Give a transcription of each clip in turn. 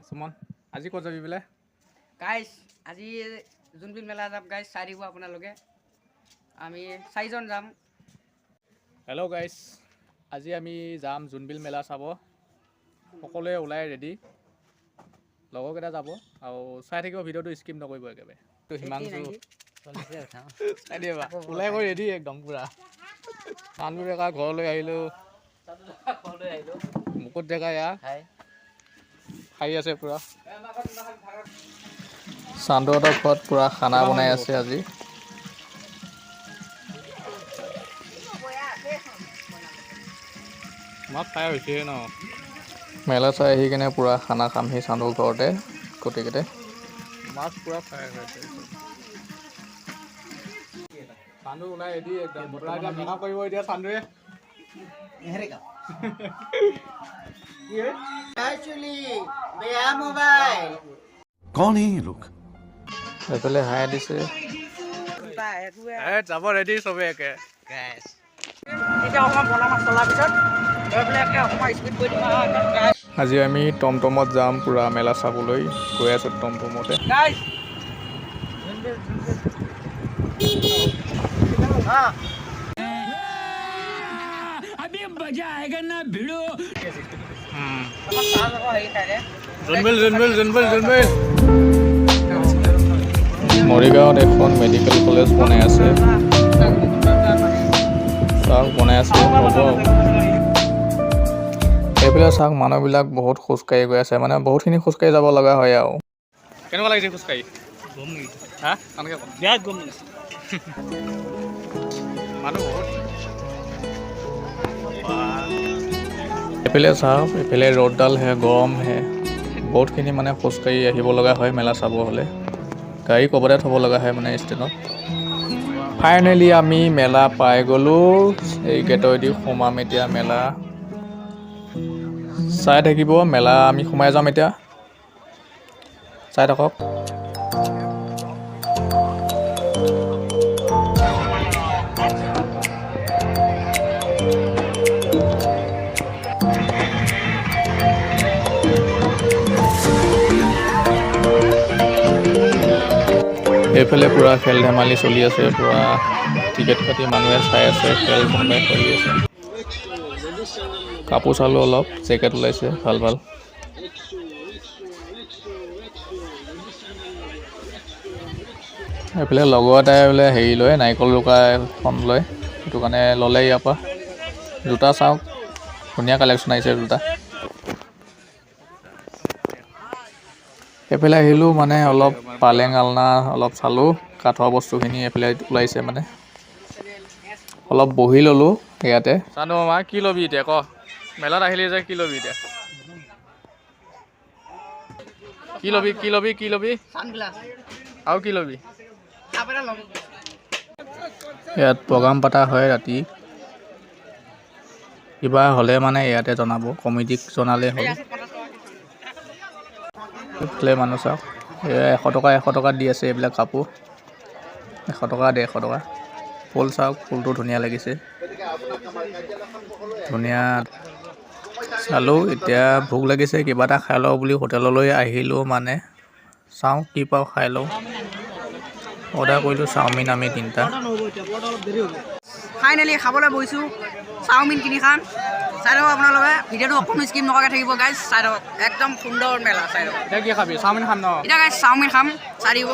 সুমন আজি ক'ত যাবি বোলে গাইজ আজি জোনবিল মেলা যাম গাইজ চাই দিব আপোনালোকে আমি 4জন যাম হেল্ল' গাইজ আজি আমি যাম জোনবিল মেলা চাব সকলোৱে ওলাই ৰেডি লগৰকেইটা যাব আৰু চাই থাকিব ভিডিঅ'টো স্কিপ নকৰিব একেবাৰে তো হিমাংশু চাই দিবা ওলাই গৈ ৰেডি একদম পুৰা চান্দু ডেকা ঘৰলৈ আহিলোঁ মুকুট ডেকা এয়া খাই আছে পুৰা চান্দুহঁতৰ ঘৰত পুৰা খানা বনাই আছে আজি মাছ খাই হৈছে ন মেলা চাই আহি কিনে পুৰা খানা খামহি চান্দুৰ ঘৰতে গোটেইকেইটা মাছ পুৰা ফ্ৰাই হৈছে চান্দু ওলাই ৰেডি একদম বতৰা এতিয়া মেকআপ কৰিব এতিয়া চান্দুৱে कौन है ये लोग এইফালে হাই দিছে যাব ৰেডি চবে একে আজি আমি টমটমত যাম পুৰা মেলা চাবলৈ গৈ আছো টমটমতে মৰিগাঁৱত এখন মেডিকেল কলেজ বনাই আছে চাওক বনাই আছে হ'ব এইফালে চাওক মানুহবিলাক বহুত খোজকাঢ়ি গৈ আছে মানে বহুতখিনি খোজকাঢ়ি যাব লগা হয় আৰু কেনেকুৱা লাগিছে খোজকাঢ়ি হা বিৰাট গৰম লাগিছে মানুহ বহুত এইফালে চাওক এইফালে ৰ'দডাল হে গৰম হে বহুতখিনি মানে খোজকাঢ়ি আহিব লগা হয় মেলা চাব হ'লে গাড়ী ক'ৰবাতে থ'ব লগা হয় মানে ষ্টেণ্ডত ফাইনেলি আমি মেলা পাই গ'লোঁ এই গেটেদি সোমাম এতিয়া মেলা চাই থাকিব মেলা আমি সোমাই যাম এতিয়া চাই থাকক এইফালে পুৰা খেল ধেমালি চলি আছে পুৰা টিকেট কাটি মানুহে চাই আছে খেল কোনোবাই খেলি আছে কাপোৰ চালোঁ অলপ জেকেট ওলাইছে ভাল ভাল এইফালে লগৰ এটাই বোলে হেৰি লয় নাৰিকল ৰুকা এখন লয় সেইটো কাৰণে ল'লে ইয়াৰ পৰা জোতা চাওক ধুনীয়া কালেকশ্যন আহিছে জোতা এইফালে আহিলোঁ মানে অলপ পালেং আলনা অলপ চালোঁ কাঠৰ বস্তুখিনি এইফালে ওলাইছে মানে অলপ বহি ল'লোঁ ইয়াতে চানো মামা কি ল'বি এতিয়া ক মেলাত আহিলি যে কি ল'বি এতিয়া কি ল'বি কি ল'বি কি ল'বি আৰু কি ল'বি ইয়াত প্ৰগ্ৰাম পতা হয় ৰাতি কিবা হ'লে মানে ইয়াতে জনাব কমিটিক জনালে হ'ল এইফালে মানুহ চাওক 100 টকা দি আছে এইবিলাক কাপোৰ 100 টকা 150 টকা ফুল চাওক ফুলটো ধুনীয়া লাগিছে ধুনীয়া চালোঁ এতিয়া ভোক লাগিছে কিবা এটা খাই লওঁ বুলি হোটেললৈ আহিলোঁ মানে চাওঁ কি পাওঁ খাই লওঁ অৰ্ডাৰ কৰিলোঁ চাওমিন আমি 3টা ফাইনেলি খাবলৈ বহিছোঁ চাওমিন কিনি খাম চাই থাকক আপোনালোকে ভিডিঅ'টো অকণো স্কিপ নকৰাকৈ থাকিব গাইজ চাই থাকক একদম সুন্দৰ মেলা চাই থাকক এতিয়া কি খাবি চাওমিন খাম ন এতিয়া গাইজ চাওমিন খাম চাই দিব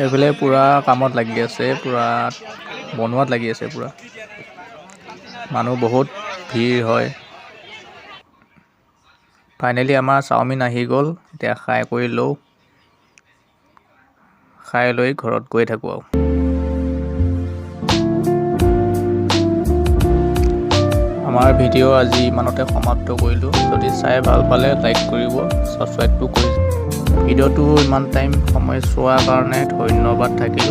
এইফালে পূৰা কামত লাগি আছে পূৰা বনোৱাত লাগি আছে পূৰা মানুহ বহুত ভিৰ হয় ফাইনেলি আমাৰ চাওমিন আহি গ'ল এতিয়া খাই কৰি লওঁ খাই লৈ ঘৰত গৈ থাকোঁ আৰু আমাৰ ভিডিঅ' আজি ইমানতে সমাপ্ত কৰিলোঁ যদি চাই ভাল পালে লাইক কৰিব ছাবস্ক্ৰাইবটো কৰি ভিডিঅ'টো ইমান টাইম সময় চোৱাৰ কাৰণে ধন্যবাদ থাকিল